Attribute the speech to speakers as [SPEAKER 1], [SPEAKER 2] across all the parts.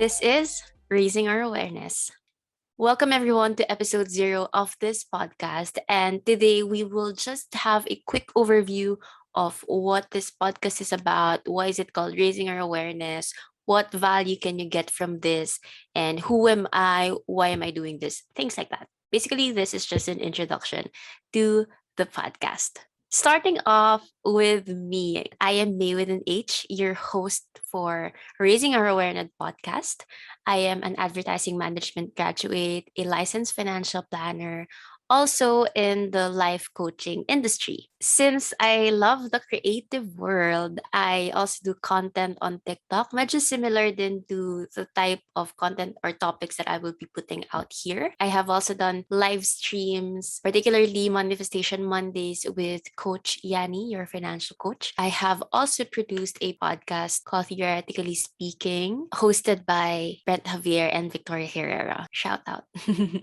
[SPEAKER 1] This is Raising Our Awareness. Welcome, everyone, to episode 0 of this podcast. And today we will just have a quick overview of what this podcast is about. Why is it called Raising Our Awareness? What value can you get from this? And who am I? Why am I doing this? Things like that. Basically, this is just an introduction to the podcast. Starting off with me, I am Mhey with an H, your host for Raising Our Awareness podcast. I am an advertising management graduate, a licensed financial planner, also in the life coaching industry. Since I love the creative world, I also do content on TikTok, medyo similar din to the type of content or topics that I will be putting out here. I have also done live streams, particularly Manifestation Mondays with Coach Yanni, your financial coach. I have also produced a podcast called Theoretically Speaking, hosted by Brent Javier and Victoria Herrera. Shout out.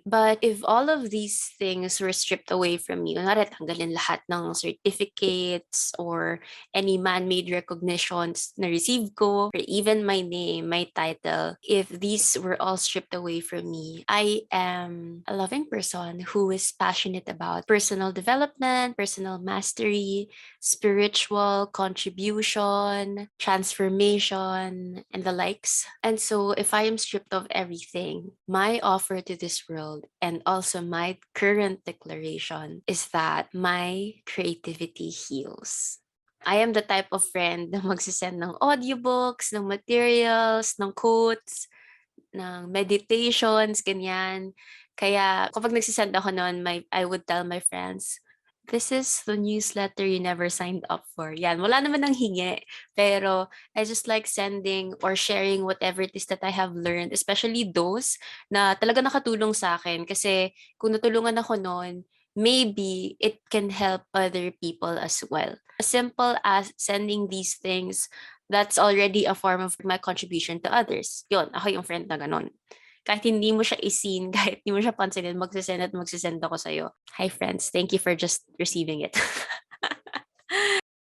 [SPEAKER 1] But if all of these things were stripped away from me, kunwari tanggalin lahat ng certificates or any man-made recognitions na receive ko, or even my name, my title, if these were all stripped away from me, I am a loving person who is passionate about personal development, personal mastery, spiritual contribution, transformation, and the likes. And so, if I am stripped of everything, my offer to this world and also my current declaration is that my creativity heals. I am the type of friend na magsisend ng audiobooks, ng materials, ng quotes, ng meditations, ganyan. Kaya kapag nagsisend ako noon, I would tell my friends, this is the newsletter you never signed up for. Yan, wala naman ng hingi. Pero I just like sending or sharing whatever it is that I have learned, especially those na talaga nakatulong sa akin. Kasi kung natulungan ako noon, maybe it can help other people as well. As simple as sending these things, that's already a form of my contribution to others. Yun, ako yung friend na ganon. Kahit hindi mo siya isin, kahit hindi mo siya pansinin, magsisend ako sa'yo. Hi friends, thank you for just receiving it.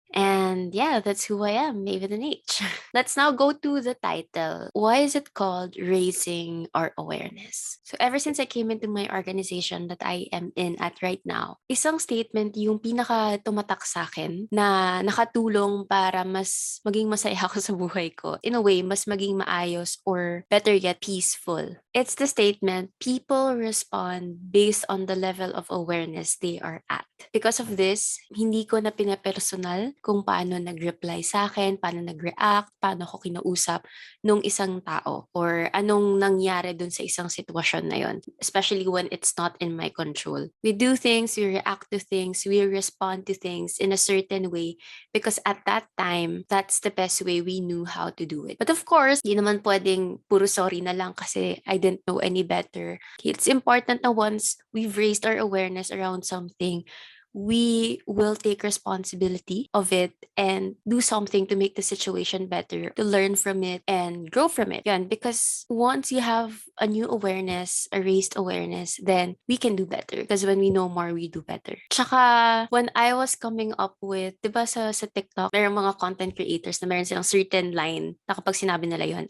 [SPEAKER 1] And yeah, that's who I am, Maven and H. Let's now go to the title. Why is it called Raising Our Awareness? So ever since I came into my organization that I am in at right now, isang statement yung pinaka tumatak sa akin na nakatulong para mas maging masaya ako sa buhay ko. In a way, mas maging maayos or better yet, peaceful. It's the statement, people respond based on the level of awareness they are at. Because of this, hindi ko na pinapersonal kung paano nag-reply sa akin, paano nag-react, paano ko kinausap nung isang tao, or anong nangyari dun sa isang sitwasyon na yon, especially when it's not in my control. We do things, we react to things, we respond to things in a certain way because at that time, that's the best way we knew how to do it. But of course, di naman pwedeng puro sorry na lang kasi I didn't know any better. It's important na once we've raised our awareness around something, we will take responsibility of it and do something to make the situation better, to learn from it and grow from it. Yan, because once you have a new awareness, a raised awareness, then we can do better. Because when we know more, we do better. Tsaka, when I was coming up with, di ba sa TikTok, mayroong mga content creators na meron silang certain line na kapag sinabi nila yun,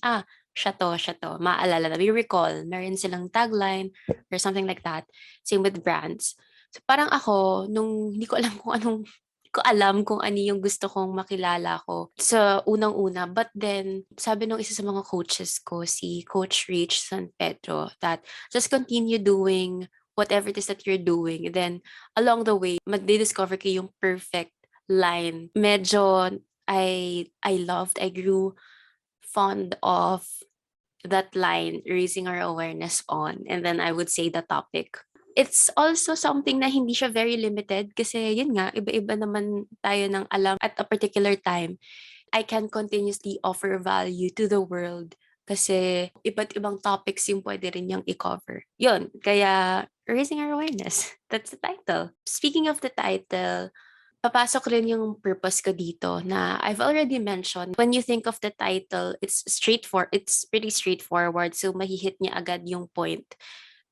[SPEAKER 1] siya to, maalala na, we recall, meron silang tagline or something like that. Same with brands. So parang ako, nung hindi ko alam kung anong, hindi ko alam kung ano yung gusto kong makilala ko sa unang-una. But then, sabi nung isa sa mga coaches ko, si Coach Rich San Pedro, that just continue doing whatever it is that you're doing. And then, along the way, magdi-discover kayo yung perfect line. Medyo, I loved, I grew fond of that line, raising our awareness on. And then I would say the topic. It's also something na hindi siya very limited kasi yun nga, iba-iba naman tayo ng alam at a particular time. I can continuously offer value to the world kasi iba't ibang topics yung pwede rin niyang i-cover. Yun, kaya raising our awareness. That's the title. Speaking of the title, papasok rin yung purpose ko dito na I've already mentioned. When you think of the title, it's pretty straightforward. So mahihit niya agad yung point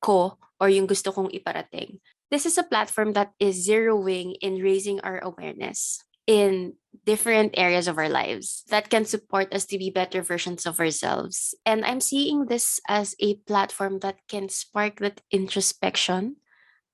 [SPEAKER 1] ko or yung gusto kong iparating. This is a platform that is zeroing in raising our awareness in different areas of our lives that can support us to be better versions of ourselves. And I'm seeing this as a platform that can spark that introspection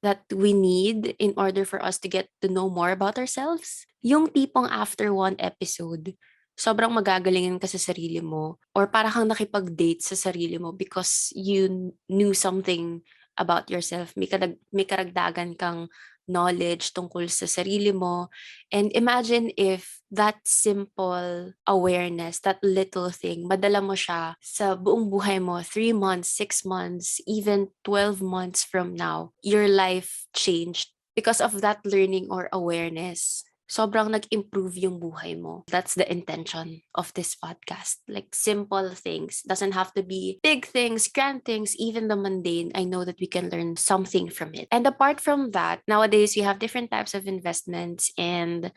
[SPEAKER 1] that we need in order for us to get to know more about ourselves. Yung tipong after one episode, sobrang magagalingin ka sa sarili mo or para kang nakipag-date sa sarili mo because you knew something about yourself. May karagdagan kang knowledge tungkol sa sarili mo. And imagine if that simple awareness, that little thing, madala mo siya sa buong buhay mo, 3 months, 6 months, even 12 months from now, your life changed because of that learning or awareness. Sobrang nag-improve yung buhay mo. That's the intention of this podcast. Like simple things. Doesn't have to be big things, grand things, even the mundane. I know that we can learn something from it. And apart from that, nowadays we have different types of investments, and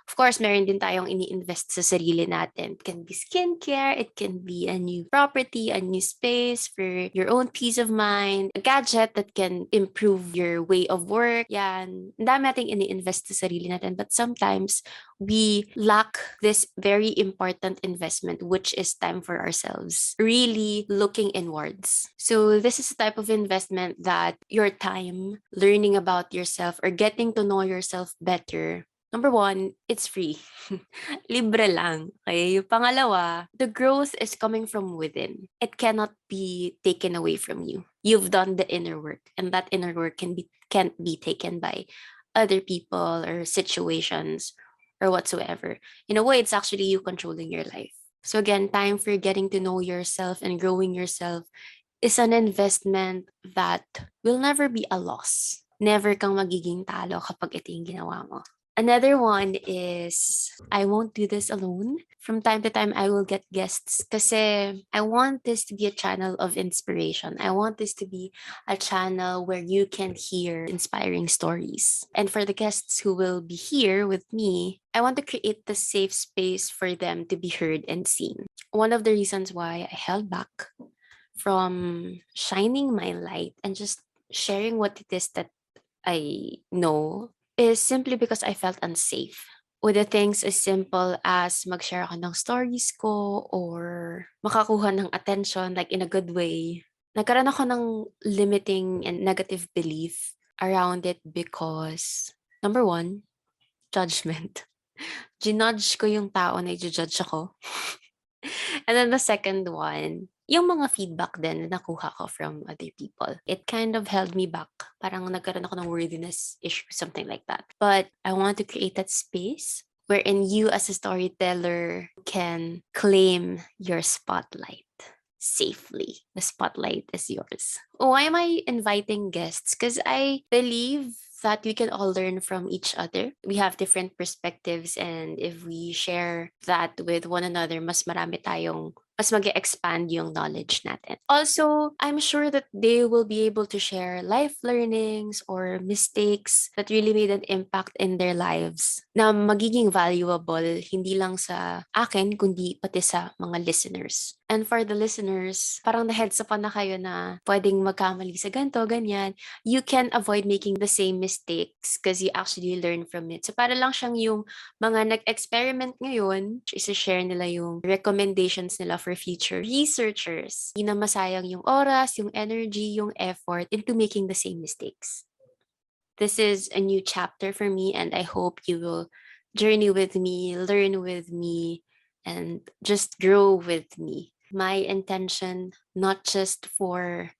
[SPEAKER 1] of course, meron din tayong ini-invest sa sarili natin. It can be skincare, it can be a new property, a new space for your own peace of mind, a gadget that can improve your way of work. Yan. Ang dami nating ini-invest sa sarili natin. But sometimes, we lack this very important investment, which is time for ourselves. Really looking inwards. So this is a type of investment that your time learning about yourself or getting to know yourself better. Number one, it's free. Libre lang. Okay? Yung pangalawa, the growth is coming from within. It cannot be taken away from you. You've done the inner work, and that inner work can't be taken by other people or situations or whatsoever. In a way, it's actually you controlling your life. So again, time for getting to know yourself and growing yourself is an investment that will never be a loss. Never kang magiging talo kapag ito yung ginawa mo. Another one is I won't do this alone. From time to time, I will get guests kasi I want this to be a channel of inspiration. I want this to be a channel where you can hear inspiring stories. And for the guests who will be here with me, I want to create the safe space for them to be heard and seen. One of the reasons why I held back from shining my light and just sharing what it is that I know is simply because I felt unsafe with the things as simple as mag-share ako ng stories ko or makakuha ng attention like in a good way. Nagkaroon ako ng limiting and negative belief around it because number one, judgment. Ginudge ko yung tao na i-judge ako. And then the second one, yung mga feedback din na nakuha ko from other people. It kind of held me back. Parang nagkaroon ako ng worthiness issue, something like that. But I want to create that space wherein you as a storyteller can claim your spotlight safely. The spotlight is yours. Why am I inviting guests? Because I believe that we can all learn from each other. We have different perspectives, and if we share that with one another, mas mag-expand yung knowledge natin. Also, I'm sure that they will be able to share life learnings or mistakes that really made an impact in their lives na magiging valuable hindi lang sa akin kundi pati sa mga listeners. And for the listeners, parang na-heads up na kayo na pwedeng magkamali sa ganito, ganyan. You can avoid making the same mistakes because you actually learn from it. So para lang siyang yung mga nag-experiment ngayon, isa-share nila yung recommendations nila for future researchers. Hindi na masayang yung oras, yung energy, yung effort into making the same mistakes. This is a new chapter for me, and I hope you will journey with me, learn with me, and just grow with me. My intention, not just for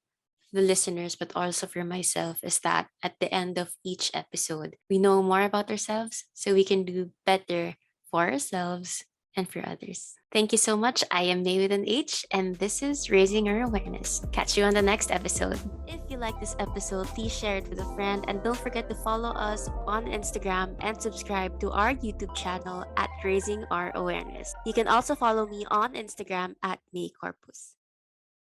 [SPEAKER 1] the listeners, but also for myself, is that at the end of each episode, we know more about ourselves so we can do better for ourselves and for others. Thank you so much. I am Mhey with an H, and this is Raising Our Awareness. Catch you on the next episode. If you like this episode, please share it with a friend, and don't forget to follow us on Instagram and subscribe to our YouTube channel at Raising Our Awareness. You can also follow me on Instagram at Mhey Corpus.